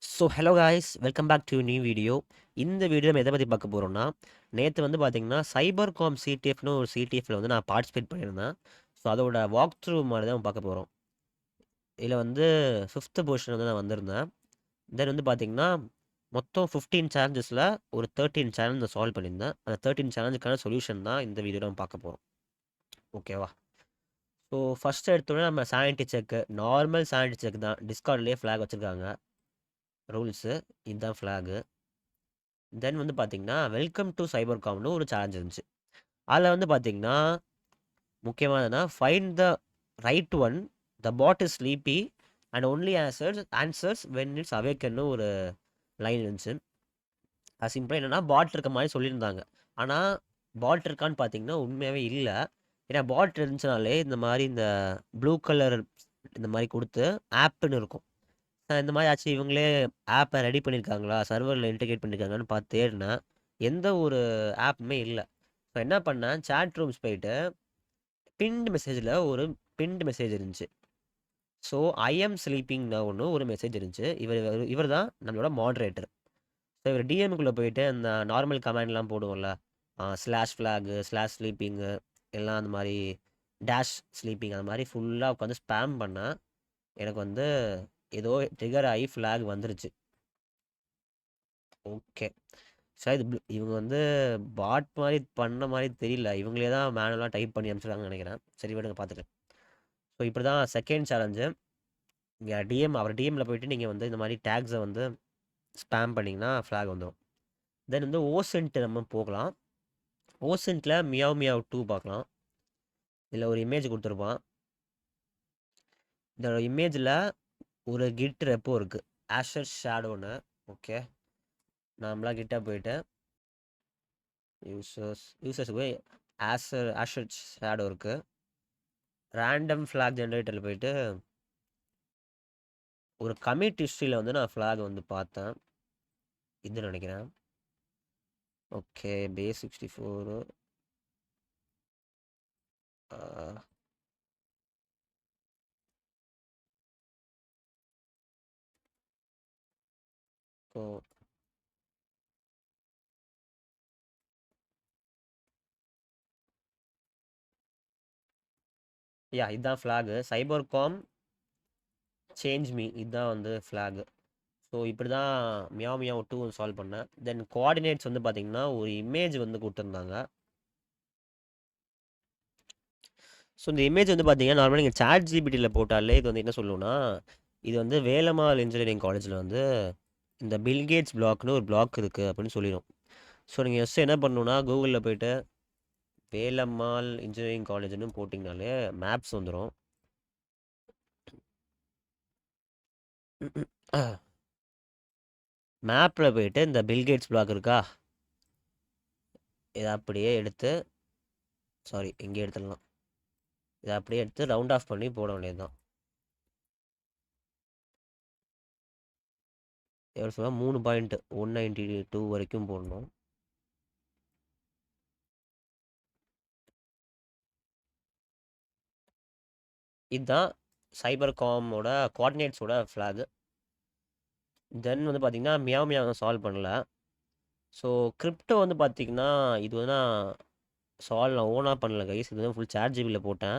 Hello guys, welcome back to new video. இந்த video நம்ம எதை பற்றி பார்க்க போகிறோம்னா, நேற்று வந்து பார்த்தீங்கன்னா சைபர் காம் சிடிஎஃப்னு ஒரு சிடிஎஃப்ல வந்து நான் பார்ட்டிசிபேட் பண்ணியிருந்தேன். ஸோ அதோட வாக் த்ரூ மாதிரி தான் பார்க்க போகிறோம். இதில் வந்து ஃபிஃப்த்து பொசிஷன் வந்து நான் வந்திருந்தேன். தென் வந்து பார்த்தீங்கன்னா மொத்தம் 15 சேலஞ்சஸில் ஒரு 13 சேலஞ்ச் நான் சால்வ் பண்ணியிருந்தேன். அந்த 13 சேலஞ்சுக்கான சொல்யூஷன் தான் இந்த வீடியோவில் நம்ம பார்க்க போகிறோம். ஓகேவா? ஸோ ஃபஸ்ட் எடுத்தோடனே நம்ம சானிட்டி செக்கு, நார்மல் சானிட்டி செக் தான். டிஸ்கார்ட்லேயே ஃப்ளாக் வச்சுருக்காங்க. ரூல்ஸு இதுதான் ஃப்ளாகு. தென் வந்து பார்த்தீங்கன்னா, வெல்கம் டு சைபர் காம்னு ஒரு சேலஞ்ச் இருந்துச்சு. அதில வந்து பார்த்தீங்கன்னா, முக்கியமானதுன்னா, find the right one, the bot is sleepy and only answers when it's அவேக்கன்னு ஒரு லைன் இருந்துச்சு. அது சிம்பிளா என்னன்னா, பாட் இருக்க மாரி சொல்லியிருந்தாங்க. ஆனா, பாட் இருக்கான்னு பார்த்தீங்கன்னா, உண்மையாவே இல்ல. ஏன்னா, பாட் இருந்துச்சுனாலே இந்த மாரி இந்த ப்ளூ கலர் இந்த மாரி குடுத்து ஆப்ன்னு இருக்கும். இந்த மாரி ஆச்சு இவங்களே ஆப்ப ரெடி பண்ணியிருக்காங்களா? சர்வர்ல இன்டிகிரேட் பண்ணியிருக்காங்களான்னு பார்த்து தேடுனேன். எந்த ஒரு ஆப்புமே இல்ல. ஸோ என்ன பண்ணேன், சாட் ரூம்ஸ் போயிட்டு பின்ட் மெசேஜ்ல ஒரு பின்ட் மெசேஜ் இருந்துச்சு. ஸோ ஐ அம் ஸ்லீப்பிங் நௌன்னு ஒரு மெசேஜ் இருந்துச்சு. இவர் தான் நம்மளோட மாடரேட்டர். ஸோ இவர் டிஎம்க்குள்ள போயிட்டு அந்த நார்மல் கமாண்ட்லாம் போடுவோம்ல. ஸ்லாஷ் ஃப்ளாகு, ஸ்லாஷ் ஸ்லீப்பிங்கு எல்லாம் அந்த மாரி டேஷ் ஸ்லீப்பிங் அந்த மாரி ஃபுல்லா உட்காந்து ஸ்பாம் பண்ணேன். எனக்கு வந்து ஏதோ ட்ரிகர் ஆகி ஃப்ளாக் வந்துருச்சு. ஓகே. சார் இது இவங்க வந்து பாட் மாரி பண்ண மாரி தெரியல. இவங்களே தான் மேனுவலா டைப் பண்ணி அனுப்பிச்சிருக்காங்கன்னு நெனைக்கிறேன். சரி விடுங்க பார்த்துக்கலாம். ஸோ இப்படி தான் செகண்ட் சேலஞ்சு. இங்க அவர் டிஎம்ல போயிட்டு நீங்க வந்து இந்த மாரி டேக்ஸ வந்து ஸ்பாம் பண்ணீங்கன்னா ஃப்ளாக் வந்துரும். தென் வந்து ஓசென்ட் நம்ம போகலாம். ஓசென்ட்ல மியாவ் மியாவ் 2 பார்க்கலாம். இதுல ஒரு இமேஜ் குடுத்துருப்பான். இந்த இமேஜ்ல ஒரு கிட் ரெப்போ இருக்கு. ஆஷர் ஷேடோன்னு. ஓகே. நார்மலா கிட்டா போயிட்டு யூசர்ஸ் போய் ஆஷர் ஷேடோ இருக்கு. ரேண்டம் ஃப்ளாக் ஜெனரேட்டர்ல போயிட்டு ஒரு கமிட் ஹிஸ்ட்ரியில் வந்து நான் ஃப்ளாக் வந்து பார்த்தேன். இது நினைக்கிறேன். Okay, base 64. ஸோ யா இதுதான் ஃப்ளாகு. சைபர் காம் சேஞ்ச் மீ இதுதான் வந்து ஃப்ளாகு. ஸோ இப்படி தான் மியாவ் மியாவ் 2 சால்வ் பண்ணேன். தென் கோஆர்டினேட்ஸ் வந்து பார்த்தீங்கன்னா ஒரு இமேஜ் வந்து கொடுத்துருந்தாங்க. ஸோ இந்த இமேஜ் வந்து பார்த்தீங்கன்னா நார்மலாக நீங்கள் சாட் ஜிபிடியில் போட்டாலே இது வந்து என்ன சொல்லுன்னா, இது வந்து வேலம்மாள் இன்ஜினியரிங் காலேஜில் வந்து இந்த பில்கேட்ஸ் பிளாக்னு ஒரு பிளாக் இருக்குது அப்படின்னு சொல்லிடும். ஸோ நீங்கள் ஜஸ்ட் என்ன பண்ணணுன்னா கூகுளில் போயிட்டு வேலம்மாள் இன்ஜினியரிங் காலேஜ்னு போட்டிங்கனாலே மேப்ஸ் வந்துடும். மேப்பில் போயிட்டு இந்த பில்கேட்ஸ் பிளாக் இருக்கா, இதை அப்படியே எடுத்து இங்கே எடுத்துடலாம். இதை அப்படியே எடுத்து ரவுண்ட் ஆஃப் பண்ணி போட வேண்டியது தான். எவ்வளோ சொல்ல 3.192 வரைக்கும் போடணும். இதுதான் சைபர் காமோட கோஆர்டினேட்ஸோட ஃப்ளாகு. தென் வந்து பார்த்தீங்கன்னா மியாவ் மியாவ் சால்வ் பண்ணல. ஸோ கிரிப்டோ வந்து பார்த்தீங்கன்னா இது வந்து நான் ஓனாக பண்ணல கைஸ். இது வந்து ஃபுல் சாட் ஜிபியில் போட்டேன்.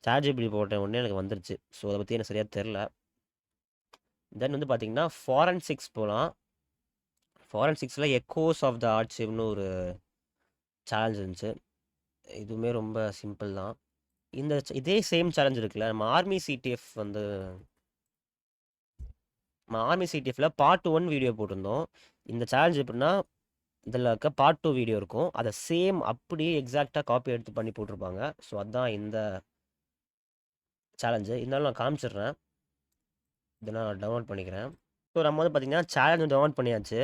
சாட் ஜிபிடி போட்ட உடனே எனக்கு வந்துருச்சு. ஸோ அதை பற்றி எனக்கு சரியாக தெரில. தென் வந்து பார்த்தீங்கன்னா ஃபாரன்சிக்ஸ் போகலாம். ஃபாரன்சிக்ஸில் எக்கோஸ் ஆஃப் த ஆர்ச்சிவ்னு ஒரு சேலஞ்ச் இருந்துச்சு. இதுவுமே ரொம்ப சிம்பிள் தான். இதே சேம் சேலஞ்ச் இருக்குல்ல, நம்ம ஆர்மி சிடிஎஃப்ல பார்ட் 1 வீடியோ போட்டிருந்தோம். இந்த சேலஞ்ச் எப்படின்னா, இதில் இருக்க பார்ட் 2 வீடியோ இருக்கும். அதை சேம் அப்படியே எக்ஸாக்டாக காப்பி எடுத்து பண்ணி போட்டிருப்பாங்க. ஸோ அதுதான் இந்த சேலஞ்சு. இருந்தாலும் நான் காமிச்சிடுறேன். இதை நான் டவுன்லோட் பண்ணிக்கிறேன். ஸோ நம்ம வந்து பார்த்தீங்கன்னா சேலஞ்சு டவுன்லோட் பண்ணியாச்சு.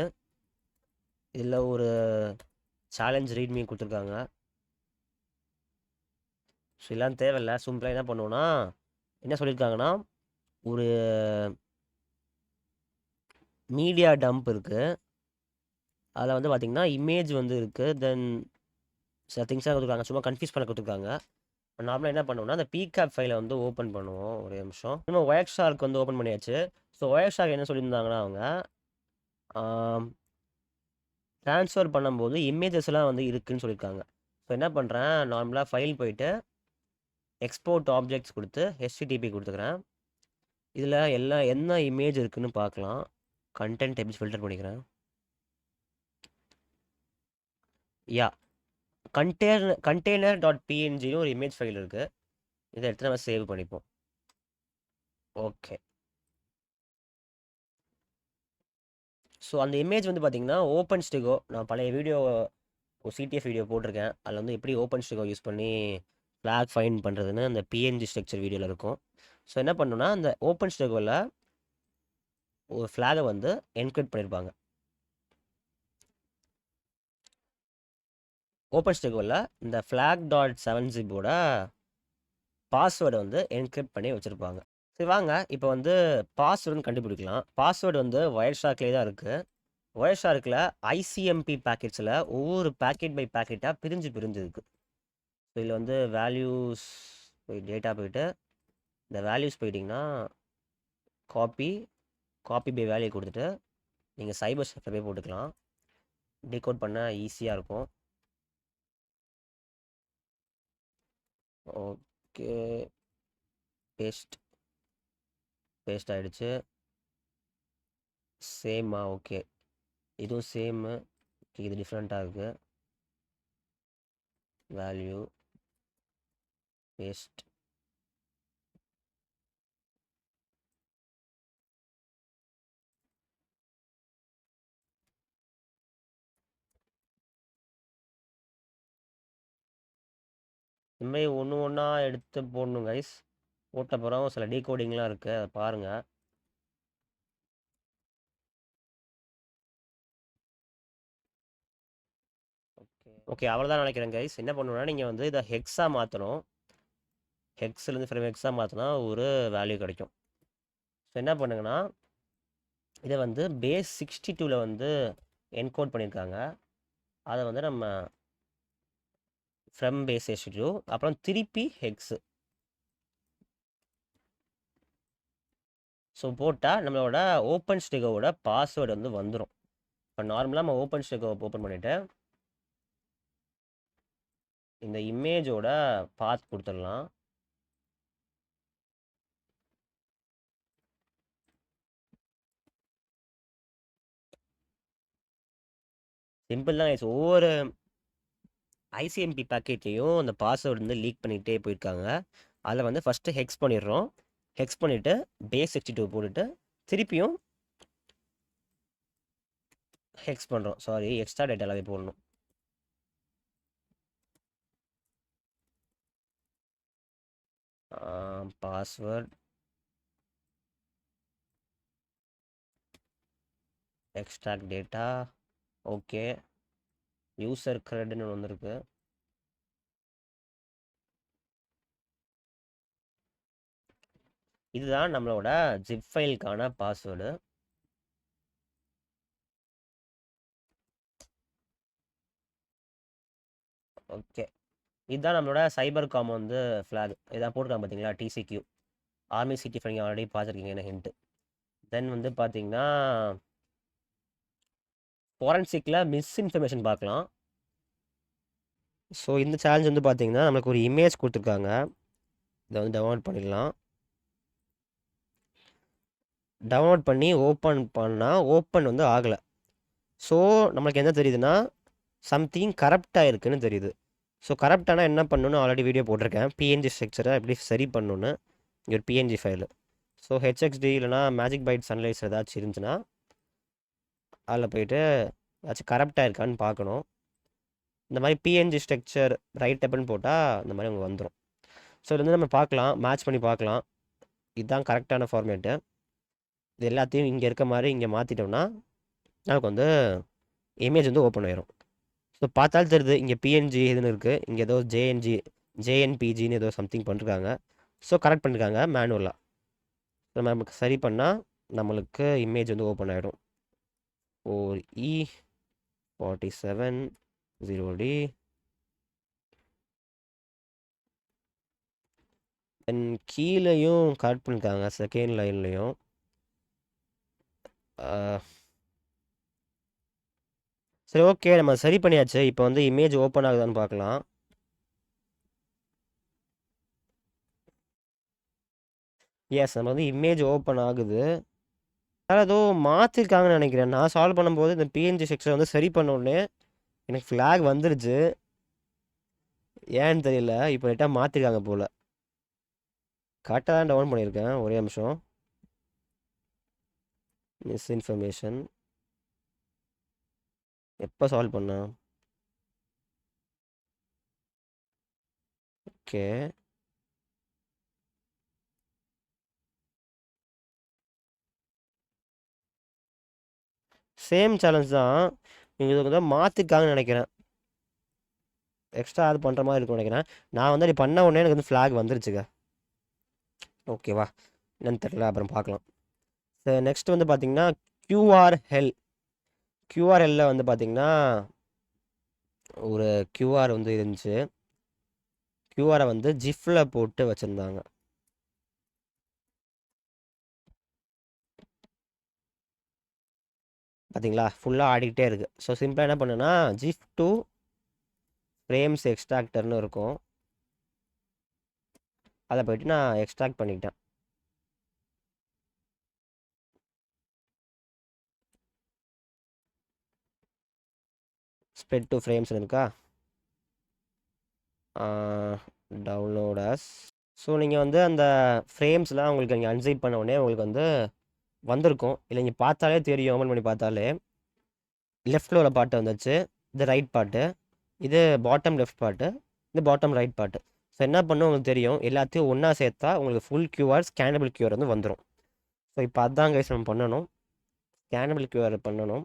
இதில் ஒரு சேலஞ்ச் ரீட்மீ கொடுத்துருக்காங்க. ஸோ இதெல்லாம் தேவையில்ல. சிம்பிளாக என்ன பண்ணுவோன்னா, என்ன சொல்லியிருக்காங்கன்னா, ஒரு மீடியா டம்ப் இருக்குது. அதில் வந்து பார்த்தீங்கன்னா இமேஜ் வந்து இருக்குது. தென் சில திங்ஸ்லாம் கொடுத்துருக்காங்க. சும்மா கன்ஃபியூஸ் பண்ண கொடுத்துருக்காங்க. நார்மலாக என்ன பண்ணுவோம்னா அந்த பிகேப் ஃபைலை வந்து ஓப்பன் பண்ணுவோம். ஒரே நிமிஷம். நம்ம ஒயர் ஷார்க் வந்து ஓப்பன் பண்ணியாச்சு. ஸோ ஒயர் ஷார்க் என்ன சொல்லியிருந்தாங்கன்னா அவங்க ட்ரான்ஸ்ஃபர் பண்ணும்போது இமேஜஸ்லாம் வந்து இருக்குன்னு சொல்லியிருக்காங்க. ஸோ என்ன பண்ணுறேன், நார்மலாக ஃபைல் போயிட்டு எக்ஸ்போர்ட் ஆப்ஜெக்ட்ஸ் கொடுத்து HTTP கொடுத்துக்கிறேன். இதில் என்ன இமேஜ் இருக்குன்னு பார்க்கலாம். கண்டென்ட் எப்படி ஃபில்டர் பண்ணிக்கிறேன். யா கண்டெய்னர் டாட் பிஎன்ஜின்னு ஒரு இமேஜ் ஃபைல் இருக்குது. இதை எடுத்து நம்ம சேவ் பண்ணிப்போம். ஓகே. ஸோ அந்த இமேஜ் வந்து பார்த்தீங்கன்னா ஓப்பன் ஸ்டிகோ, நான் பழைய வீடியோ ஒரு CTF வீடியோ போட்டிருக்கேன். அதில் வந்து எப்படி ஓப்பன் ஸ்டிகோ யூஸ் பண்ணி ஃப்ளாக் ஃபைண்ட் பண்ணுறதுன்னு அந்த பிஎன்ஜி ஸ்ட்ரக்சர் வீடியோவில் இருக்கும். ஸோ என்ன பண்ணணும்னா அந்த ஓப்பன் ஸ்டிகோவில் ஒரு ஃப்ளாகை வந்து என்கிரிப்ட் பண்ணியிருப்பாங்க. ஓப்பன் ஸ்டிகோவில் இந்த flag.7zip-ஓட பாஸ்வேர்டை வந்து என்கிரிப்ட் பண்ணி வச்சுருப்பாங்க. சரி வாங்க இப்போ வந்து பாஸ்வேர்டுன்னு கண்டுபிடிக்கலாம். பாஸ்வேர்டு வந்து ஒயர் ஷார்க்லேயே தான் இருக்குது. ஒயர் ஷார்க்கில் ICMP பேக்கெட்ஸில் ஒவ்வொரு பேக்கெட் பை பேக்கெட்டாக பிரிஞ்சு இருக்குது. ஸோ இதில் வந்து வேல்யூஸ் டேட்டா போயிட்டு இந்த வேல்யூஸ் போயிட்டிங்கன்னா காப்பி பை வேல்யூ கொடுத்துட்டு நீங்கள் சைபர் ஸ்டெஃப்ல போய் போட்டுக்கலாம். டீகோட் பண்ண ஈஸியாக இருக்கும். ஓகே, பேஸ்ட் ஆகிடுச்சு. சேமா? ஓகே, இதுவும் சேமு. இது டிஃப்ரெண்ட்டாக இருக்குது. Value based. இந்த மாதிரி ஒன்று ஒன்றா எடுத்து போடணும் கைஸ். போட்ட அப்புறம் சில டீகோடிங்லாம் இருக்குது, அதை பாருங்கள். ஓகே அவ்வளோதான் நினைக்கிறேன் கைஸ். என்ன பண்ணணும்னா நீங்கள் வந்து இதை ஹெக்ஸாக மாற்றணும். ஹெக்ஸ்லேருந்து ஃப்ரம் ஹெக்ஸாக மாற்றினா ஒரு வேல்யூ கிடைக்கும். ஸோ என்ன பண்ணுங்கன்னா இதை வந்து பேஸ் 62ல் வந்து என்கோட் பண்ணியிருக்காங்க. அதை வந்து நம்ம ஃப்ரம் பேஸ் 62 அப்புறம் திருப்பி ஹெக்ஸு ஸோ போட்டால் நம்மளோட ஓப்பன் ஸ்டிகோவோட பாஸ்வேர்டு வந்து வந்துடும். இப்போ நார்மலாக நம்ம ஓப்பன் ஸ்டிகோ ஓப்பன் பண்ணிவிட்டு இந்த இமேஜோட பாத் கொடுத்துடலாம். சிம்பிள் தான். ஒவ்வொரு ICMP பேக்கெட்லேயும் அந்த பாஸ்வேர்டு வந்து லீக் பண்ணிகிட்டே போயிருக்காங்க. அதில் வந்து ஃபஸ்ட்டு ஹெக்ஸ் பண்ணிடுறோம். ஹெக்ஸ் பண்ணிவிட்டு பேஸ் 62 போட்டுட்டு திருப்பியும் ஹெக்ஸ் பண்ணுறோம். சாரி, எக்ஸ்ட்ரா டேட்டா எல்லாமே போடணும். Password extract data. Okay, user கிரெட்னு ஒன்று இருக்குது. இதுதான் நம்மளோட ஜிப் ஃபைலுக்கான பாஸ்வேர்டு. ஓகே, இதுதான் நம்மளோட சைபர் காம் வந்து ஃப்ளாக். இதான் போட்டிருக்காங்க பார்த்தீங்களா, TCQ ஆர்மி CTF. நீங்கள் ஆல்ரெடி பார்த்துருக்கீங்க என்ன ஹிண்ட்டு. தென் வந்து பார்த்தீங்கன்னா ஃபாரன்சிக்கில் மிஸ்இன்ஃபர்மேஷன் பார்க்கலாம். ஸோ இந்த சேலஞ்ச் வந்து பார்த்தீங்கன்னா நம்மளுக்கு ஒரு இமேஜ் கொடுத்துருக்காங்க. இதை வந்து டவுன்லோட் பண்ணிடலாம். டவுன்லோட் பண்ணி ஓப்பன் பண்ணால் ஓப்பன் வந்து ஆகலை. ஸோ நம்மளுக்கு என்ன தெரியுதுன்னா சம்திங் கரப்டாக இருக்குன்னு தெரியுது. ஸோ கரப்டானால் என்ன பண்ணணுன்னு ஆல்ரெடி வீடியோ போட்டிருக்கேன். PNG ஸ்ட்ரக்சரை எப்படி சரி பண்ணணுன்னு. இங்கே ஒரு PNG ஃபைலு. ஸோ HXD இல்லைனா மேஜிக் பைட்ஸ் அனலைசர் ஏதாச்சும் இருந்துச்சுன்னா அதில் போயிட்டு ஏதாச்சும் கரப்டாக இருக்கான்னு பார்க்கணும். இந்த மாதிரி PNG ஸ்ட்ரக்சர் ரைட் அப்னு போட்டால் இந்த மாதிரி உங்களுக்கு வந்துடும். ஸோ இது வந்து நம்ம பார்க்கலாம், மேட்ச் பண்ணி பார்க்கலாம். இதுதான் கரெக்டான ஃபார்மேட்டு. இது எல்லாத்தையும் இங்கே இருக்க மாதிரி இங்கே மாற்றிட்டோம்னா நமக்கு வந்து இமேஜ் வந்து ஓப்பன் ஆயிரும். ஸோ பார்த்தாலும் தெரியுது இங்கே PNG இதுன்னு இருக்குது. இங்கே ஏதோ JNPGன்னு ஏதோ சம்திங் பண்ணிருக்காங்க. ஸோ கரெக்ட் பண்ணியிருக்காங்க மேனுவலாக. நம்ம நமக்கு சரி பண்ணால் நம்மளுக்கு இமேஜ் வந்து ஓப்பன் ஆகிடும். 4E47 0D தென் கீழேயும் கரெக்ட் பண்ணியிருக்காங்க செகண்ட் லைன்லேயும். சரி, ஓகே, நம்ம சரி பண்ணியாச்சு. இப்போ வந்து இமேஜ் ஓப்பன் ஆகுதான்னு பார்க்கலாம். எஸ், நம்ம வந்து இமேஜ் ஓப்பன் ஆகுது. வேறு ஏதோ மாற்றிருக்காங்கன்னு நினைக்கிறேன். நான் சால்வ் பண்ணும்போது இந்த பிஎன்ஜி செக்ஷன் வந்து சரி பண்ண உடனே எனக்கு ஃப்ளாக் வந்துருச்சு. ஏன்னு தெரியல, இப்போ லைட்டாக மாற்றிருக்காங்க போல். கரெக்டாக தான் டவுன் பண்ணியிருக்கேன். ஒரே நிமிஷம். மிஸ்இன்ஃபர்மேஷன். எப்போ சால்வ் பண்ணா? ஓகே, சேம் சேலஞ்ச் தான். நீங்கள் இதை தான் மாற்றிருக்காங்கன்னு நினைக்கிறேன். எக்ஸ்ட்ரா ஆட் பண்ணுற மாதிரி இருக்கும்னு நினைக்கிறேன். நான் வந்து அப்படி பண்ண உடனே எனக்கு வந்து ஃப்ளாக் வந்துருச்சுங்க. ஓகேவா? என்னன்னு தெரியல, அப்புறம் பார்க்கலாம். சரி, நெக்ஸ்ட் வந்து பார்த்தீங்கன்னா QRL. QRLல வந்து பார்த்தீங்கன்னா ஒரு QR வந்து இருந்துச்சு. QRை வந்து ஜிஃப்ல போட்டு வச்சுருந்தாங்க. பார்த்தீங்களா? ஃபுல்லாக ஆடிக்கிட்டே இருக்குது. ஸோ சிம்பிளாக என்ன பண்ணுன்னா, ஜிஃப் டு ஃப்ரேம்ஸ் எக்ஸ்ட்ராக்டர்னு இருக்கும். அதை போய்ட்டு நான் எக்ஸ்ட்ராக்ட் பண்ணிக்கிட்டேன். ஸ்ப்ரெட் டு ஃப்ரேம்ஸ் இருக்கா? டவுன்லோடஸ். ஸோ நீங்கள் வந்து அந்த ஃப்ரேம்ஸ்லாம் உங்களுக்கு நீங்கள் அன்சைட் பண்ண உடனே உங்களுக்கு வந்து வந்திருக்கும். இல்லை நீங்கள் பார்த்தாலே தெரியும். ஓப்பன் பண்ணி பார்த்தாலே லெஃப்ட்டில் உள்ள பாட்டு வந்துச்சு, இது ரைட் பாட்டு, இது பாட்டம் லெஃப்ட் பாட்டு, இது பாட்டம் ரைட் பாட்டு. ஸோ என்ன பண்ணும் உங்களுக்கு தெரியும். எல்லாத்தையும் ஒன்றா சேர்த்தா உங்களுக்கு ஃபுல் கியூஆர் ஸ்கேனபிள் கியூஆர் வந்து வந்துடும். ஸோ இப்போ அதான் கைஸ் நம்ம பண்ணணும். ஸ்கேனபிள் கியூஆர் பண்ணணும்.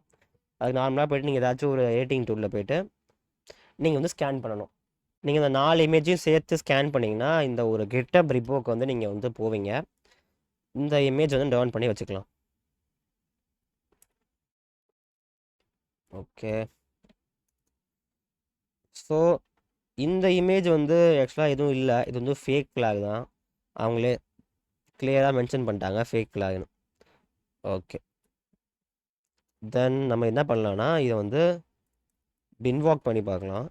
அது நார்மலாக போய்ட்டு நீங்கள் ஏதாச்சும் ஒரு எடிட்டிங் டூலில் போய்ட்டு நீங்கள் வந்து ஸ்கேன் பண்ணணும். நீங்கள் இந்த 4 இமேஜையும் சேர்த்து ஸ்கேன் பண்ணிங்கன்னா இந்த ஒரு கெட்டப் ரிப்போக்கு வந்து நீங்கள் வந்து போவீங்க. இந்த இமேஜ் வந்து டவுன் பண்ணி வச்சுக்கலாம். ஓகே, ஸோ இந்த இமேஜ் வந்து ஆக்சுவலாக எதுவும் இல்லை. இது வந்து ஃபேக் ஃப்ளாக் தான். அவங்களே கிளியராக மென்ஷன் பண்ணிட்டாங்க ஃபேக் ஃப்ளாக்னு. ஓகே, தென் நம்ம என்ன பண்ணலான்னா இதை வந்து பின் வாக் பண்ணி பார்க்கலாம்.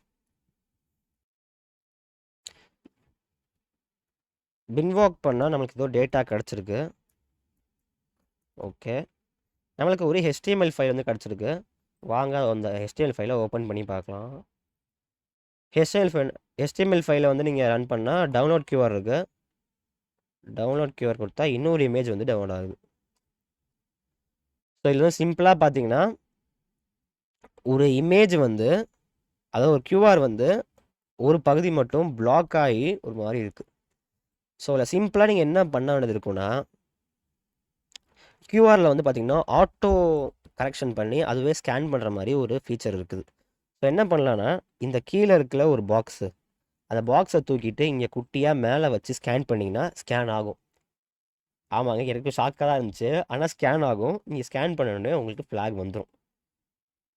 பின் வாக் பண்ணால் நம்மளுக்கு ஏதோ டேட்டா கிடச்சிருக்கு. ஓகே, நம்மளுக்கு ஒரு HTML ஃபைல் வந்து கிடச்சிருக்கு. வாங்க அந்த HTML ஃபைலை ஓப்பன் பண்ணி பார்க்கலாம். HTML ஃபைலை வந்து நீங்கள் ரன் பண்ணால் டவுன்லோட் கியூஆர் இருக்குது. டவுன்லோட் கியூஆர் கொடுத்தா இன்னொரு இமேஜ் வந்து டவுன்லோட் ஆகுது. ஸோ இதில் வந்து சிம்பிளாக பார்த்தீங்கன்னா ஒரு இமேஜ் வந்து, அதாவது ஒரு கியூஆர் வந்து ஒரு பகுதி மட்டும் பிளாக் ஆகி ஒரு மாதிரி இருக்குது. ஸோ அதில் சிம்பிளாக நீங்கள் என்ன பண்ண வேண்டியது இருக்குன்னா, கியூஆரில் வந்து பார்த்தீங்கன்னா ஆட்டோ கரெக்ஷன் பண்ணி அதுவே ஸ்கேன் பண்ணுற மாதிரி ஒரு ஃபீச்சர் இருக்குது. ஸோ என்ன பண்ணலான்னா, இந்த கீழே இருக்கிற ஒரு பாக்ஸு, அந்த பாக்ஸை தூக்கிட்டு இங்கே குட்டியாக மேலே வச்சு ஸ்கேன் பண்ணிங்கன்னா ஸ்கேன் ஆகும். ஆமாங்க, எனக்கு ஷாக்காக தான் இருந்துச்சு. ஆனால் ஸ்கேன் ஆகும். நீங்கள் ஸ்கேன் பண்ணோடனே உங்களுக்கு ஃப்ளாக் வந்துடும்.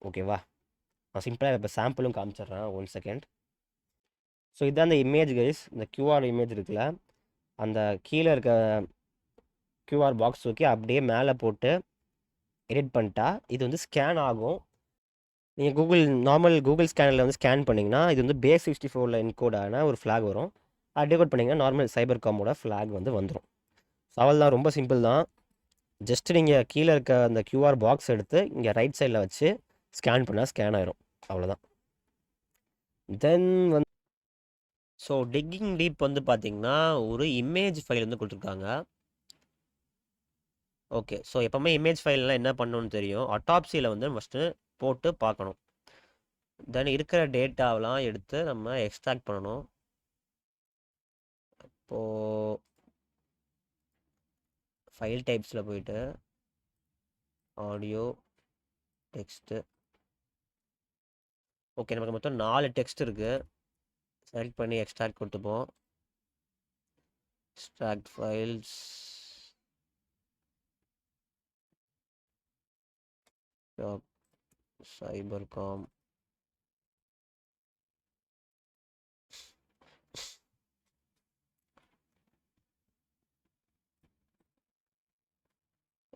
ஓகேவா? நான் சிம்பிளாக இப்போ சாம்பிளும் காமிச்சிட்றேன். 1 செகண்ட். ஸோ இதுதான் அந்த இமேஜ் கைஸ். இந்த கியூஆர் இமேஜ் இருக்குல்ல, அந்த கீழே இருக்க கியூஆர் பாக்ஸ் தூக்கி அப்படியே மேலே போட்டு எடிட் பண்ணிட்டா இது வந்து ஸ்கேன் ஆகும். நீங்கள் நார்மல் கூகுள் ஸ்கேனரில் வந்து ஸ்கேன் பண்ணிங்கன்னா இது வந்து base64 என்கோடான ஒரு ஃப்ளாக் வரும். அது டிகோட் பண்ணிங்கன்னா நார்மல் சைபர் காமோட ஃப்ளாக் வந்து வந்துடும். ஸோ அவள் தான், ரொம்ப சிம்பிள் தான். ஜஸ்ட் நீங்கள் கீழே இருக்க அந்த கியூஆர் பாக்ஸ் எடுத்து இங்கே ரைட் சைடில் வச்சு ஸ்கேன் பண்ணால் ஸ்கேன் ஆயிரும். அவ்வளோதான். தென் வந்து ஸோ டிக்கிங் டீப் வந்து பார்த்தீங்கன்னா ஒரு இமேஜ் ஃபைல் வந்து கொடுத்துருக்காங்க. ஓகே, ஸோ எப்போவுமே இமேஜ் ஃபைல்லாம் என்ன பண்ணணும்னு தெரியும். அட்டாப்சியில் வந்து ஃபஸ்ட்டு போட்டு பார்க்கணும். தென் இருக்கிற டேட்டாவெலாம் எடுத்து நம்ம எக்ஸ்ட்ராக்ட் பண்ணணும். இப்போது ஃபைல் டைப்ஸில் போயிட்டு ஆடியோ, டெக்ஸ்ட்டு. ஓகே, நமக்கு மொத்தம் 4 டெக்ஸ்ட் இருக்குது. செலக்ட் பண்ணி எக்ஸ்ட்ராக்ட் கொடுத்துப்போம். எக்ஸ்ட்ராக்ட் ஃபைல்ஸ், சைபர் காம்.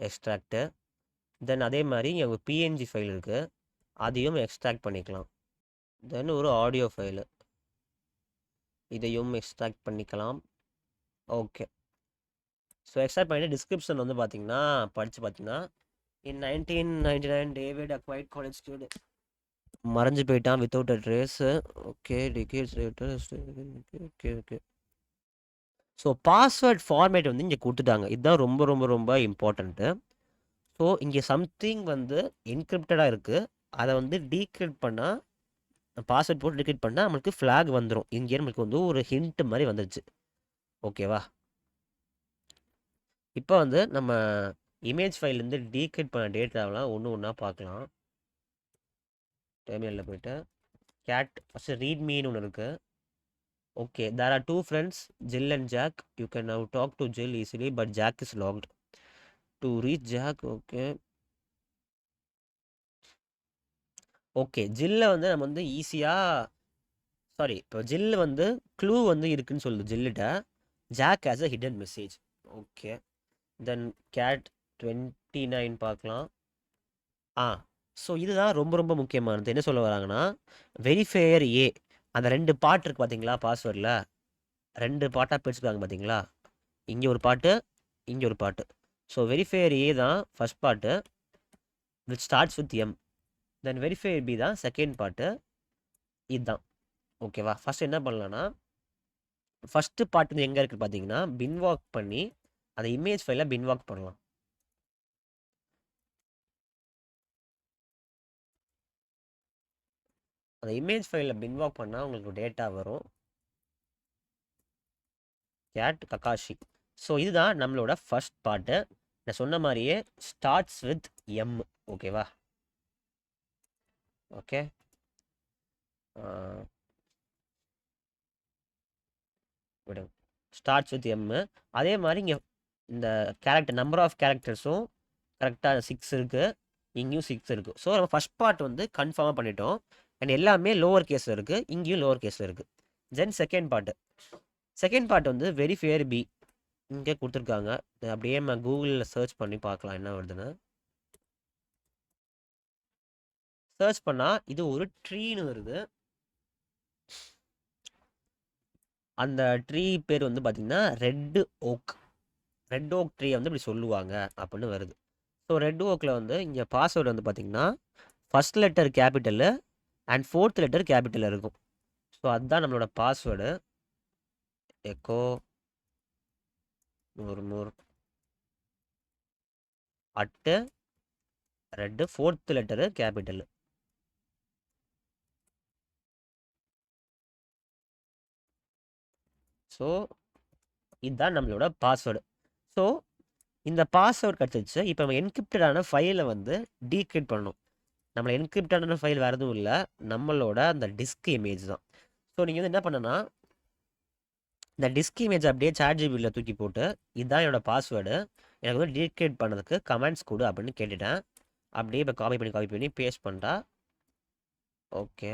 எக்ஸ்ட்ராக்ட்டு. தென் அதே மாதிரி இங்கே ஒரு பிஎன்ஜி ஃபைல் இருக்குது, அதையும் எக்ஸ்ட்ராக்ட் பண்ணிக்கலாம். தென் ஒரு ஆடியோ ஃபைலு, இதையும் எக்ஸ்ட்ராக்ட் பண்ணிக்கலாம். ஓகே. ஸோ எக்ஸ்ட்ராக்ட் பண்ணிட்டு டிஸ்கிரிப்ஷன் வந்து பார்த்தீங்கன்னா படித்து பார்த்தீங்கன்னா, இன் 1999 டேவிட் அக்வைர்ட் காலேஜ் ஸ்டூடெண்ட் மறைஞ்சு போயிட்டான் without a trays. Okay decades later. Okay okay. So password format வந்து இங்கே கொடுத்துட்டாங்க. இதுதான் ரொம்ப ரொம்ப ரொம்ப இம்பார்ட்டண்ட்டு. ஸோ இங்கே சம்திங் வந்து என்கிரிப்டடாக இருக்குது, அதை வந்து டீக்ரிப்ட் பண்ணால், பாஸ்வேர்ட் போட்டு டீக்ரிப்ட் பண்ணால் நம்மளுக்கு ஃப்ளாக் வந்துடும். இங்கே நம்மளுக்கு வந்து ஒரு ஹிண்ட் மாதிரி வந்துருச்சு. ஓகேவா? இப்போ வந்து நம்ம இமேஜ் ஃபைல்லேருந்து டீக்ரிப்ட் பண்ண டேட்டாவெலாம் ஒன்று ஒன்றா பார்க்கலாம். டெர்மினலில் போய்ட்டு கேட் ஃபஸ்ட்டு ரீட்மீன்னு ஒன்று இருக்குது. Okay, there are two friends, Jill and Jack. You can now talk to Jill easily, but Jack is locked. To reach Jack, okay. Okay, ஜில்ல வந்து நம்ம வந்து ஈஸியாக, சாரி, இப்போ ஜில் வந்து க்ளூ வந்து இருக்குன்னு சொல்லுது ஜில்லிட்ட. Jack as a hidden message. Okay. Then gate 29 பார்க்கலாம். ஸோ இதுதான் ரொம்ப ரொம்ப முக்கியமானது. என்ன சொல்ல வராங்கன்னா, வெரிஃபையர் ஏ, அந்த 2 பார்ட் இருக்குது பார்த்தீங்களா பாஸ்வேர்டில், 2 பார்ட்டாக பிரிச்சுருக்காங்க பார்த்தீங்களா, இங்கே ஒரு பாட்டு, இங்கே ஒரு பாட்டு. ஸோ வெரிஃபையர் ஏ தான் first part, which starts with M. Then verifier B தான் செகண்ட் பார்ட்டு, இதுதான். ஓகேவா? ஃபஸ்ட் என்ன பண்ணலான்னா, ஃபஸ்ட்டு பார்ட் வந்து எங்கே இருக்குது பார்த்தீங்கன்னா, பின்வாக் பண்ணி அந்த இமேஜ் ஃபைலில் பின்வாக் பண்ணலாம். அந்த இமேஜ் ஃபைலில் பின்வாக் பண்ணால் உங்களுக்கு டேட்டா வரும். Gate Kakashi. ஸோ இதுதான் நம்மளோட ஃபஸ்ட் பார்ட்டு. நான் சொன்ன மாதிரியே ஸ்டார்ட்ஸ் வித் எம். ஓகேவா? ஓகே. விடுங்க, ஸ்டார்ட்ஸ் வித் எம். அதே மாதிரி இங்கே இந்த கேரக்டர் நம்பர் ஆஃப் கேரக்டர்ஸும் கரெக்டாக 6 இருக்குது, இங்கேயும் 6 இருக்குது. ஸோ நம்ம ஃபஸ்ட் பார்ட் வந்து கன்ஃபார்மாக பண்ணிட்டோம். அண்ட் எல்லாமே லோவர் கேஸில் இருக்குது, இங்கேயும் லோவர் கேஸில் இருக்குது. தென் செகண்ட் பார்ட் வந்து வெரிஃபையர் பி இங்கே கொடுத்துருக்காங்க. அப்படியே நம்ம கூகுளில் சர்ச் பண்ணி பார்க்கலாம் என்ன வருதுன்னு. சர்ச் பண்ணால் இது ஒரு ட்ரீன்னு வருது. அந்த ட்ரீ பேர் வந்து பார்த்தீங்கன்னா ரெட் ஓக் ட்ரீ வந்து இப்படி சொல்லுவாங்க அப்படின்னு வருது. ஸோ ரெட் ஓக்கில் வந்து இங்கே பாஸ்வேர்டு வந்து பார்த்தீங்கன்னா first letter capital and fourth letter capital இருக்கும். ஸோ அதுதான் நம்மளோட password. Echo murmur at red, fourth letter capital. So இதுதான் நம்மளோட பாஸ்வேர்டு. ஸோ இந்த பாஸ்வேர்டு கிடச்சிச்சு. இப்போ நம்ம என்கிரிப்டடான ஃபைலை வந்து டீக்ரிப்ட் பண்ணணும். நம்மளை என்கிரிப்டடான ஃபைல் வேறு எதுவும் இல்லை, நம்மளோட அந்த டிஸ்க் இமேஜ் தான். ஸோ நீங்கள் வந்து என்ன பண்ணனா, இந்த டிஸ்க் இமேஜ் அப்படியே சாட்ஜிபியில் தூக்கி போட்டு, இதுதான் என்னோட பாஸ்வேர்டு, எனக்கு வந்து டீக்ரிப்ட் பண்ணதுக்கு கமெண்ட்ஸ் கொடு அப்படின்னு கேட்டுட்டேன். அப்படியே இப்போ காப்பி பண்ணி பேஸ்ட் பண்ணிட்டா. ஓகே.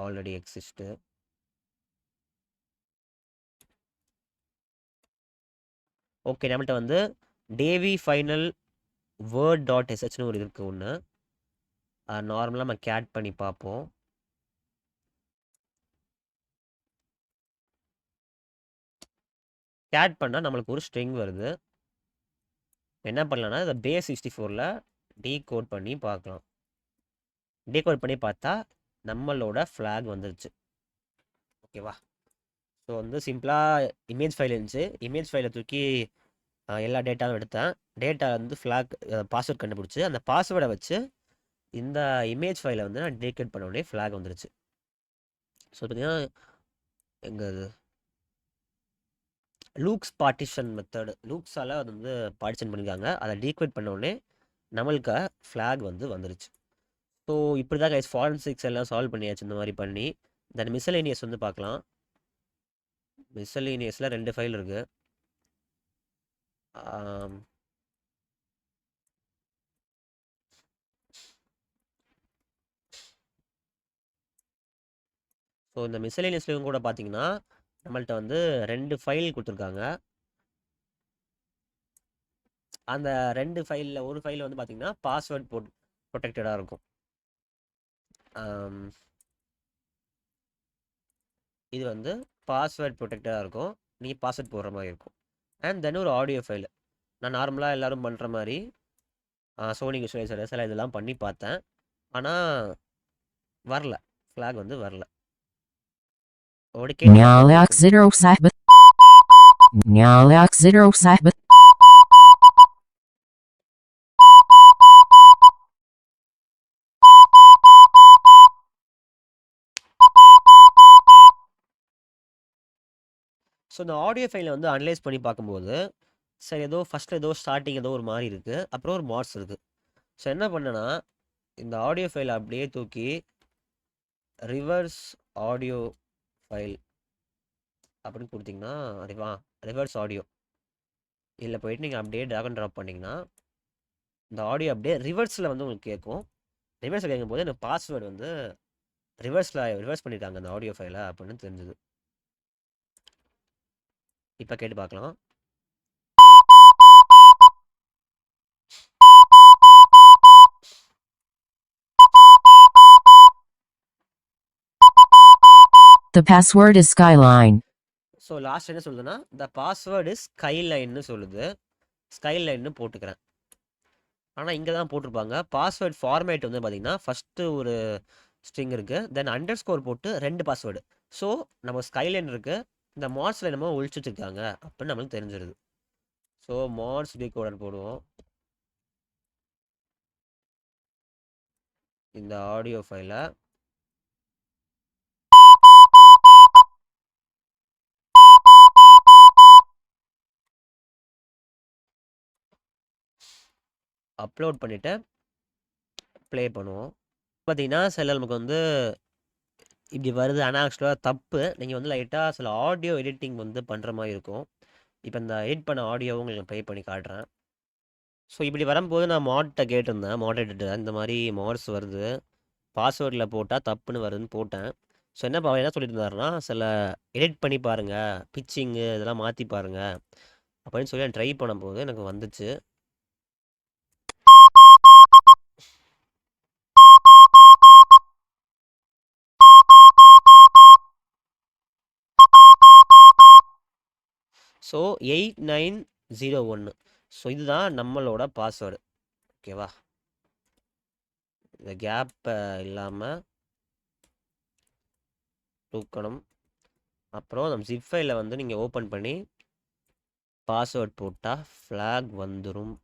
Already exist. ஓகே, நம்மள்கிட்ட வந்து டேவி ஃபைனல் வேர்ட் டாட் எஸ்ஹெச்னு ஒரு இருக்குது ஒன்று. நார்மலாக நம்ம கேட் பண்ணி பார்ப்போம். கேட் பண்ணால் நம்மளுக்கு ஒரு ஸ்ட்ரிங் வருது. என்ன பண்ணலான்னா இதை பேஸ் 64ல் டீகோட் பண்ணி பார்க்கலாம். டீகோட் பண்ணி பார்த்தா நம்மளோட ஃப்ளாக் வந்துருச்சு. ஓகேவா? ஸோ வந்து சிம்பிளாக இமேஜ் ஃபைல் இருந்துச்சு, இமேஜ் ஃபைலை தூக்கி எல்லா டேட்டாவும் எடுத்தேன். டேட்டா வந்து ஃப்ளாக் பாஸ்வேர்ட் கண்டுபிடிச்சி அந்த பாஸ்வேர்டை வச்சு இந்த இமேஜ் ஃபைலை வந்து நான் டீகோட் பண்ண உடனே ஃப்ளாக் வந்துருச்சு. ஸோ பார்த்தீங்கன்னா எங்கே அது லூக்ஸ் பார்ட்டிஷன் மெத்தடு, லூக்ஸால் அது வந்து பார்ட்டிஷன் பண்ணியிருக்காங்க. அதை டீகோட் பண்ண உடனே நம்மளுக்கு ஃப்ளாக் வந்து வந்துருச்சு. ஸோ இப்படி தான் கைஸ் ஃபாரன்சிக்ஸ் எல்லாம் சால்வ் பண்ணியாச்சு இந்த மாதிரி பண்ணி. தென் மிஸ்சலேனியஸ் வந்து பார்க்கலாம். மிஸ்சலேனியஸில் 2 ஃபைல் இருக்குது. ஸோ இந்த மிஸ்செலேனியஸ்லையும் கூட பார்த்தீங்கன்னா நம்மள்ட்ட வந்து 2 ஃபைல் கொடுத்துருக்காங்க. அந்த 2 ஃபைலில் ஒரு ஃபைல் வந்து பார்த்தீங்கன்னா பாஸ்வேர்ட் ப்ரொடெக்டடாக இருக்கும். இது வந்து பாஸ்வேர்ட் ப்ரொடெக்டடாக இருக்கும். நீங்கள் பாஸ்வேர்ட் போடுற மாதிரி இருக்கும். அண்ட் தென் ஒரு ஆடியோ ஃபைல். நான் நார்மலாக எல்லோரும் பண்ணுற மாதிரி சோனி விஷுவலைசர் சில இதெல்லாம் பண்ணி பார்த்தேன். ஆனால் வரல, ஃப்ளாக் வந்து வரல. ஸோ இந்த ஆடியோ ஃபைலை வந்து அனலைஸ் பண்ணி பார்க்கும்போது சரி ஏதோ ஃபஸ்ட்டு ஏதோ ஸ்டார்டிங் ஏதோ ஒரு மாதிரி இருக்குது, அப்புறம் ஒரு மார்க்ஸ் இருக்குது. ஸோ என்ன பண்ணேன்னா இந்த ஆடியோ ஃபைலை அப்படியே தூக்கி ரிவர்ஸ் ஆடியோ ஃபைல் அப்படின்னு கொடுத்தீங்கன்னா ரிவர்ஸ் ஆடியோ இதில் போயிட்டு நீங்கள் அப்படியே ட்ராக் அண்ட் ட்ராப் பண்ணிங்கன்னா இந்த ஆடியோ அப்படியே ரிவர்ஸில் வந்து உங்களுக்கு கேட்கும். ரிவர்ஸில் கேட்கும்போது எனக்கு பாஸ்வேர்டு வந்து ரிவர்ஸ் பண்ணியிருக்காங்க அந்த ஆடியோ ஃபைலை அப்படின்னு தெரிஞ்சுது. இப்போ கேட்டு பார்க்கலாம். The password is Skyline. So last என்ன சொல்லுதுன்னா த பாஸ்வேர்டு இஸ் ஸ்கைலைன்னு சொல்லுது. ஸ்கைலைன்னு போட்டுக்கிறேன். ஆனால் இங்கே தான் போட்டிருப்பாங்க பாஸ்வேர்ட் ஃபார்மேட் வந்து பார்த்தீங்கன்னா ஃபஸ்ட்டு ஒரு ஸ்ட்ரிங் இருக்குது, தென் அண்டர் ஸ்கோர் போட்டு 2 பாஸ்வேர்டு. ஸோ நம்ம ஸ்கைலைன் இருக்குது, இந்த மார்க்ஸில் நம்ம ஒழிச்சு வச்சுருக்காங்க அப்படின்னு நம்மளுக்கு தெரிஞ்சிருது. ஸோ மார்க்ஸ் டிகோடர் போடுவோம். இந்த ஆடியோ ஃபைலை அப்லோட் பண்ணிவிட்டு ப்ளே பண்ணுவோம். பார்த்தீங்கன்னா சில நமக்கு வந்து இப்படி வருது, ஆனால் ஆக்சுவலாக தப்பு. நீங்கள் வந்து லைட்டாக சில ஆடியோ எடிட்டிங் வந்து பண்ணுற மாதிரி இருக்கும். இப்போ இந்த எடிட் பண்ண ஆடியோவும் உங்களுக்கு ப்ளே பண்ணி காட்டுறேன். ஸோ இப்படி வரும்போது நான் மாட்கிட்ட கேட்டிருந்தேன், மாடரேட்டர் இந்த மாதிரி மார்க்ஸ் வருது, பாஸ்வேர்டில் போட்டால் தப்புன்னு வருதுன்னு போட்டேன். ஸோ என்ன சொல்லிட்டு இருந்தாருன்னா சில எடிட் பண்ணி பாருங்கள், பிச்சிங்கு இதெல்லாம் மாற்றி பாருங்கள் அப்படின்னு சொல்லி நான் ட்ரை பண்ணும்போது எனக்கு வந்துச்சு. ஸோ 8901. ஸோ இதுதான் நம்மளோட பாஸ்வேர்டு. ஓகேவா? இந்த கேப்பை இல்லாமல் தூக்கணும். அப்புறம் நம்ம ஜிப் ஃபைலை வந்து நீங்கள் ஓப்பன் பண்ணி பாஸ்வேர்ட் போட்டால் ஃப்ளாக் வந்துடும்.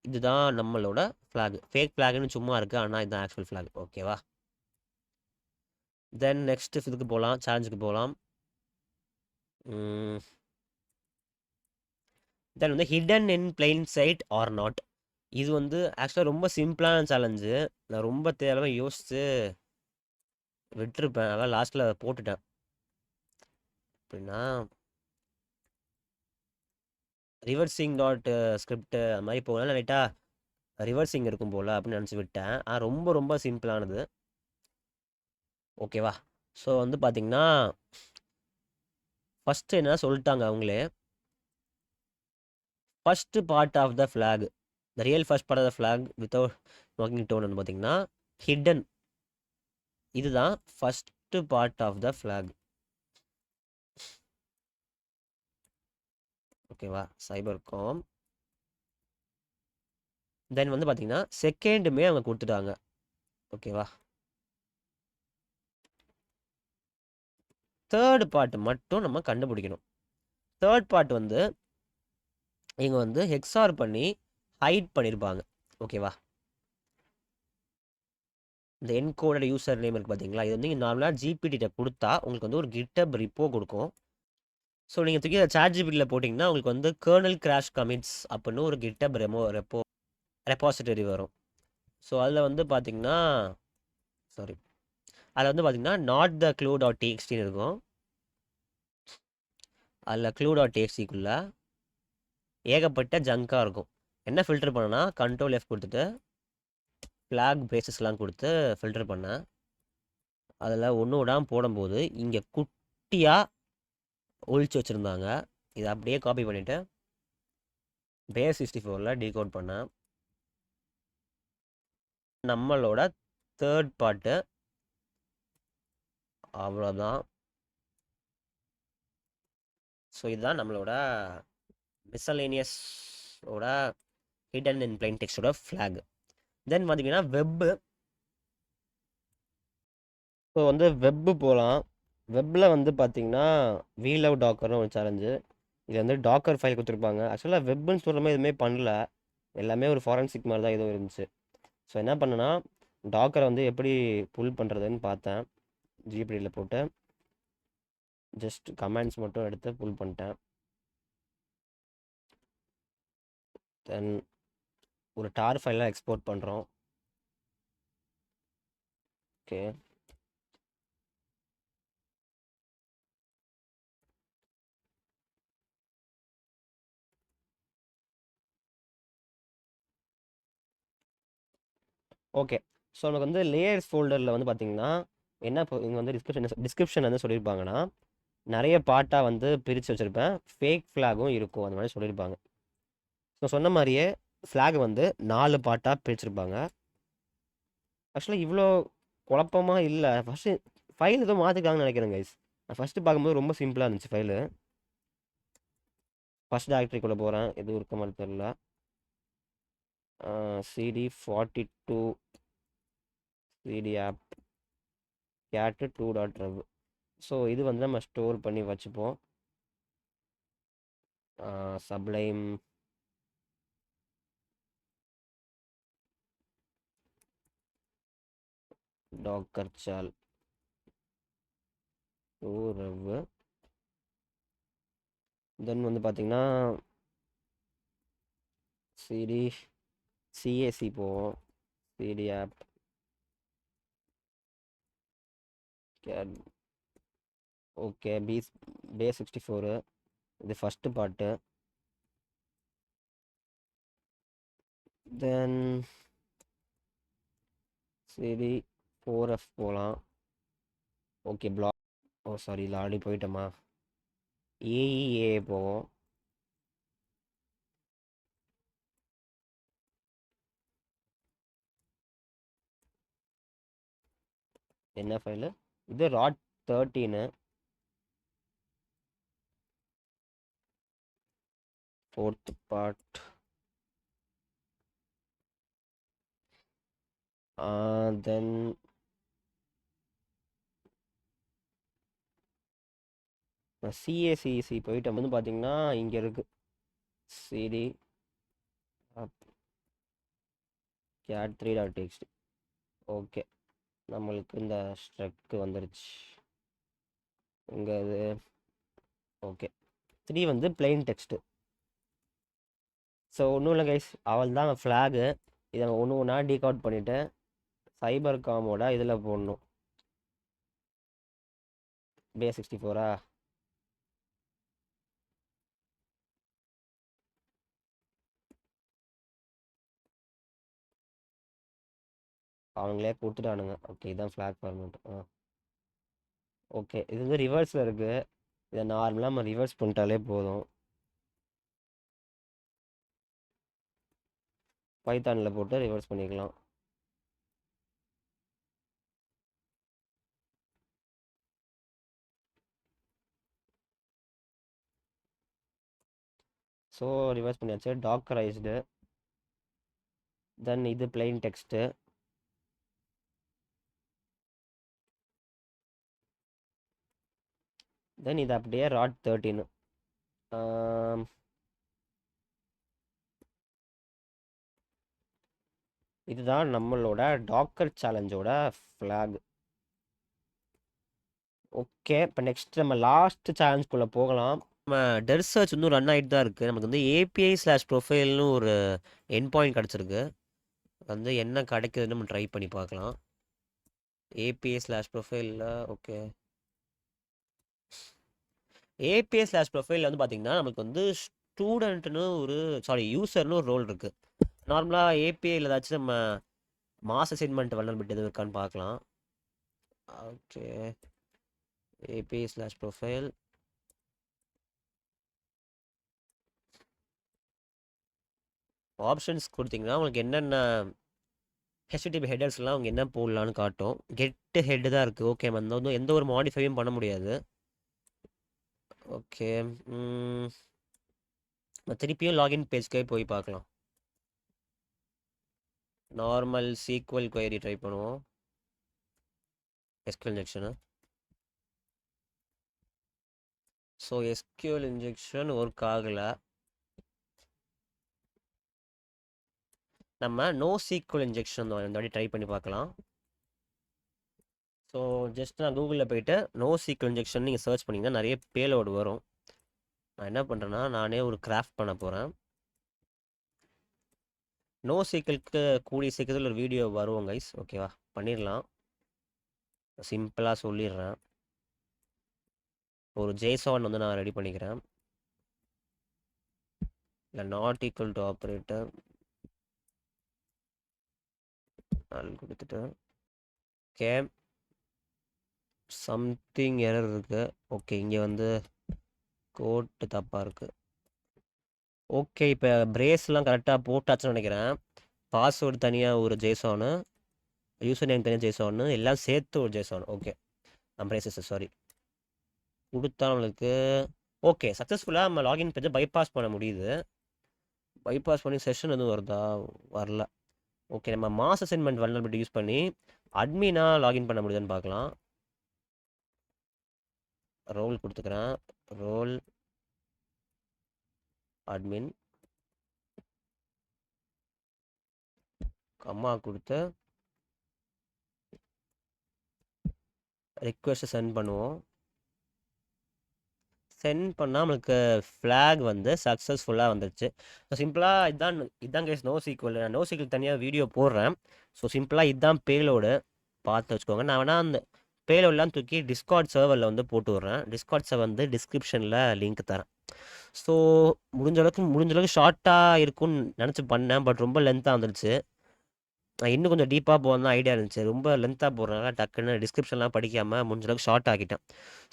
இதுதான் நம்மளோட ஃப்ளாக். ஃபேக் ஃப்ளாக்னு சும்மா இருக்குது, ஆனால் இதுதான் ஆக்சுவல் ஃப்ளாக். ஓகேவா? தென் நெக்ஸ்ட் இதுக்கு போகலாம், சேலஞ்சுக்கு போகலாம். தென் வந்து hidden in plain sight or not. இது வந்து ஆக்சுவலாக ரொம்ப சிம்பிளான சேலஞ்சு. நான் ரொம்ப தேவையாக யோசித்து விட்டுருப்பேன், அதான் லாஸ்ட்டில் போட்டுட்டேன். அப்படின்னா ரிவர்சிங் டாட் ஸ்கிரிப்ட் அது மாதிரி போகலாம், லைட்டாக ரிவர்சிங் இருக்கும் போல் அப்படின்னு நினச்சி விட்டேன். ரொம்ப ரொம்ப சிம்பிளானது. ஓகேவா? ஸோ வந்து பார்த்தீங்கன்னா ஃபஸ்ட்டு என்ன சொல்லிட்டாங்க அவங்களே, first part of the flag, the real first part of the flag without working done வந்து பார்த்தீங்கன்னா ஹிடன். இதுதான் first part of the flag. ஓகேவா? சைபர்காம். தென் வந்து பார்த்தீங்கன்னா செகண்டுமே அவங்க கொடுத்துட்டாங்க. ஓகேவா? தேர்ட் பார்ட் மட்டும் நம்ம கண்டுபிடிக்கணும். தேர்ட் பார்ட் வந்து இவங்க வந்து ஹெக்ஸார் பண்ணி ஹைட் பண்ணியிருப்பாங்க. ஓகேவா? இந்த என்கோடட் யூசர் நேம் இருக்குது பார்த்தீங்களா, இது வந்து நீங்கள் நார்மலாக ஜிபிடிட்ட கொடுத்தா உங்களுக்கு வந்து ஒரு கிட்டப் ரிப்போ கொடுக்கும். ஸோ நீங்கள் தூக்கி அதை சாட் ஜிபிடியில் போட்டிங்கன்னா உங்களுக்கு வந்து கர்னல் கிராஷ் கமிட்ஸ் அப்படின்னு ஒரு கிட்டப் ரெப்பாசிட்டரி வரும். ஸோ அதில் வந்து பார்த்தீங்கன்னா அதில் வந்து பார்த்தீங்கன்னா நாட் த க்ளூ டாட் டிஎக்ஸ்டின்னு இருக்கும். அதில் க்ளூ டாட் டிஎக்ஸ்டிக்குள்ளே ஏகப்பட்ட ஜங்காக இருக்கும். என்ன ஃபில்டர் பண்ணனா கண்ட்ரோல் எஃப் கொடுத்துட்டு ஃப்ளாக் பிரேசஸ்லாம் கொடுத்து ஃபில்டர் பண்ணேன். அதில் ஒன்று விடாமல் போடும்போது இங்கே குட்டியாக ஒழிச்சு வச்சுருந்தாங்க. இதை அப்படியே காப்பி பண்ணிவிட்டு பேஸ் 64ல் டீகோட் பண்ணேன். நம்மளோட தேர்ட் பார்ட்டு அவ்வளோதான். ஸோ இதுதான் நம்மளோட மிஸ்சலேனியஸோட ஹிடன் இன் பிளைன் டெக்ஸ்டோட ஃப்ளாக். தென் பார்த்தீங்கன்னா வெப்பு. ஸோ வந்து வெப்பு போகலாம். வெப்பில் வந்து பார்த்தீங்கன்னா வீலவ் டாக்கர்னு ஒரு சேலஞ்சு. இது வந்து டாக்கர் ஃபைல் கொடுத்துருப்பாங்க. ஆக்சுவலாக வெப்புன்னு சொல்கிற மாதிரி எதுவுமே பண்ணல, எல்லாமே ஒரு ஃபாரன்சிக் மாதிரி தான் ஏதோ இருந்துச்சு. ஸோ என்ன பண்ணேன்னா டாக்கரை வந்து எப்படி புல் பண்ணுறதுன்னு பார்த்தேன். ஜிபிடியில் போட்டு ஜஸ்ட் கமெண்ட்ஸ் மட்டும் எடுத்து புல் பண்ணிட்டேன். தென் ஒரு டார் ஃபைலாக எக்ஸ்போர்ட் பண்ணுறோம். Okay, okay. ஸோ நமக்கு வந்து லேயர்ஸ் ஃபோல்டரில் வந்து பார்த்தீங்கன்னா என்ன இப்போ இங்கே வந்து டிஸ்கிரிப்ஷன் வந்து சொல்லியிருப்பாங்கன்னா நிறைய பார்ட்டாக வந்து பிரித்து வச்சுருப்பேன். ஃபேக் ஃப்ளாகும் இருக்கும் அந்த மாதிரி சொல்லியிருப்பாங்க. ஸோ சொன்ன மாதிரியே ஃப்ளாக் வந்து 4 பார்ட்டாக பிரிச்சிருப்பாங்க. ஆக்சுவலாக இவ்வளோ குழப்பமாக இல்லை. ஃபஸ்ட்டு ஃபைல் ஏதோ மாற்றிருக்காங்கன்னு நினைக்கிறேன் கைஸ். நான் ஃபஸ்ட்டு பார்க்கும்போது ரொம்ப சிம்பிளாக இருந்துச்சு ஃபைலு. ஃபஸ்ட் டேரக்டரிக்குள்ளே போகிறேன், எதுவும் இருக்க மாதிரி தெரில. CD42 CD ஆப் கேட்டு 2.rev. ஸோ இது வந்து நம்ம ஸ்டோர் பண்ணி வச்சுப்போம். சப்ளைம் டாக்கர் சால் 2.rev. தென் வந்து பார்த்தீங்கன்னா CAC போவோம். CD app okay. பேஸ் 64 இது ஃபஸ்ட்டு பார்ட்டு. தென் சரி 4F போகலாம். Okay, block. ஓ சாரி, இல்லை ஆல்ரெடி போயிட்டோமா. AEA போவோம். என்ன ஃபைலு இது? Rod 13 4th part. தென் CACC போயிட்டு வந்து பார்த்தீங்கன்னா இங்கே இருக்குது CD CAD 3.txt. ஓகே, நம்மளுக்கு இந்த ஸ்ட்ரக்கு வந்துருச்சு இங்கே. இது ஓகே. 3 வந்து பிளெயின் டெக்ஸ்ட்டு. ஸோ ஒன்றும் இல்லை கைஸ், அவள் தான் ஃப்ளாகு. இதை ஒன்று ஒன்றா டீகோட் பண்ணிவிட்டு சைபர் காமோட இதில் போடணும். பேஸ் 64 அவங்களே கொடுத்துட்டானுங்க. ஓகே, இதுதான் ஃப்ளாக் ஃபார்மேட். ஓகே, இது வந்து ரிவர்ஸில் இருக்குது. இதை நார்மலாக நம்ம ரிவர்ஸ் பண்ணிட்டாலே போதும். பைத்தானில் போட்டு ரிவர்ஸ் பண்ணிக்கலாம். ஸோ ரிவர்ஸ் பண்ணியாச்சு. டாக்கரைஸ்டு. தென் இது பிளெயின் டெக்ஸ்ட்டு. தென் இது அப்படியே ராட் 13. இதுதான் நம்மளோட டாக்கர் சேலஞ்சோட ஃப்ளாக். ஓகே, இப்போ நெக்ஸ்ட் நம்ம லாஸ்ட் சேலஞ்சுக்குள்ளே போகலாம். நம்ம டெர் சர்ச் இன்னும் ரன் ஆகிட்டு தான் இருக்குது. நமக்கு வந்து API/ப்ரொஃபைல்னு ஒரு என் பாயிண்ட் கிடச்சிருக்கு. வந்து என்ன கிடைக்குதுன்னு நம்ம ட்ரை பண்ணி பார்க்கலாம். API/ப்ரொஃபைலில் ஓகே, API/ப்ரொஃபைலில் வந்து பார்த்திங்கன்னா நமக்கு வந்து ஸ்டூடெண்ட்னு ஒரு யூசர்னு ஒரு ரோல் இருக்குது. நார்மலாக APIயில் ஏதாச்சும் நம்ம மாஸ் அசைன்மெண்ட் வல்னரபிலிட்டி எதுவும் இருக்கான்னு பார்க்கலாம். Okay, API/profile. ஆப்ஷன்ஸ் கொடுத்தீங்கன்னா உங்களுக்கு என்னென்ன HTTP ஹெடர்ஸ்லாம் அவங்க என்ன போடலான்னு காட்டும். கெட் ஹெட் தான் இருக்குது. ஓகே, வந்து எந்த ஒரு மாடிஃபையும் பண்ண முடியாது. ஓகே, திருப்பியும் லாகின் பேஜ்க்கே போய் பார்க்கலாம். நார்மல் SQL query ட்ரை பண்ணுவோம். SQL injection. So SQL injection work ஆகலை. நம்ம NoSQL இன்ஜெக்ஷன் இந்த வாட்டி ட்ரை பண்ணி பார்க்கலாம். ஸோ ஜஸ்ட் நான் கூகுளில் போயிட்டு NoSQL இன்ஜெக்ஷன் நீங்கள் சர்ச் பண்ணிங்கன்னா நிறைய பேலோடு வரும். நான் என்ன பண்ணுறேன்னா நானே ஒரு கிராஃப்ட் பண்ண போகிறேன். NoSQLக்கு கூடிய சீக்கிரத்தில் ஒரு வீடியோ வருவோம் கைஸ். ஓகேவா, பண்ணிடலாம். சிம்பிளாக சொல்லிடுறேன். ஒரு JSON வந்து நான் ரெடி பண்ணிக்கிறேன். இல்லை நாட் ஈக்குவல் டு ஆப்ரேட்டர் கொடுத்துட்டு ஓகே, சம்திங் எரர் இருக்குது. ஓகே, இங்கே வந்து கோட்டு தப்பாக இருக்குது. ஓகே, இப்போ பிரேஸ்லாம் கரெக்டாக போட்டாச்சுன்னு நினைக்கிறேன். பாஸ்வேர்டு தனியாக ஒரு JSON, யூசர் நேம் தனியாக JSON, எல்லாம் சேர்த்து ஒரு JSON. ஓகே, பிரேசஸ் சாரி கொடுத்தா நம்மளுக்கு ஓகே சக்ஸஸ்ஃபுல்லாக நம்ம லாகின் பேஜை பைபாஸ் பண்ண முடியுது. பைபாஸ் பண்ணி செஷன் எதுவும் வருதா? வரல. ஓகே, நம்ம மாஸ் அசைன்மெண்ட் வல்னரபிலிட்டி யூஸ் பண்ணி அட்மினாக லாகின் பண்ண முடியுதுன்னு பார்க்கலாம். ரோல் கொடுத்துக்கிறேன். ரோல் அட்மின் கம்மா கொடுத்து ரிக்வெஸ்ட்டை சென்ட் பண்ணுவோம். சென்ட் பண்ணால் நம்மளுக்கு ஃப்ளாக் வந்து சக்ஸஸ்ஃபுல்லாக வந்துடுச்சு. ஸோ சிம்பிளாக இதுதான் கைஸ் NoSQL. நான் NoSQL தனியாக வீடியோ போடுறேன். ஸோ சிம்பிளாக இதுதான் பேலோடு பார்த்து வச்சுக்கோங்க. நான் வேணால் அந்த பேலோடெலாம் தூக்கி டிஸ்கார்ட் சர்வரில் வந்து போட்டு விட்றேன். டிஸ்கார்ட் சர்வர் வந்து டிஸ்கிரிப்ஷனில் லிங்க் தரேன். ஸோ முடிஞ்ச அளவுக்கு ஷார்ட்டாக இருக்கும்னு நினச்சி பண்ணேன். பட் ரொம்ப லென்த்தாக வந்துடுச்சு. நான் இன்னும் கொஞ்சம் டீப்பாக போகணும் ஐடியா இருந்துச்சு. ரொம்ப லென்த்தாக போடுறதுனால டக்குன்னு டிஸ்கிரிப்ஷன்லாம் படிக்காமல் முடிஞ்ச அளவுக்கு ஷார்ட் ஆக்கிட்டேன்.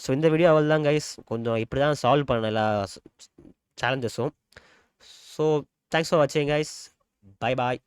ஸோ இந்த வீடியோ அவள் தான் கைஸ். கொஞ்சம் இப்படி தான் சால்வ் பண்ண எல்லா சேலஞ்சஸும். ஸோ தேங்க்ஸ் ஃபார் வாட்சிங் கைஸ். Bye bye.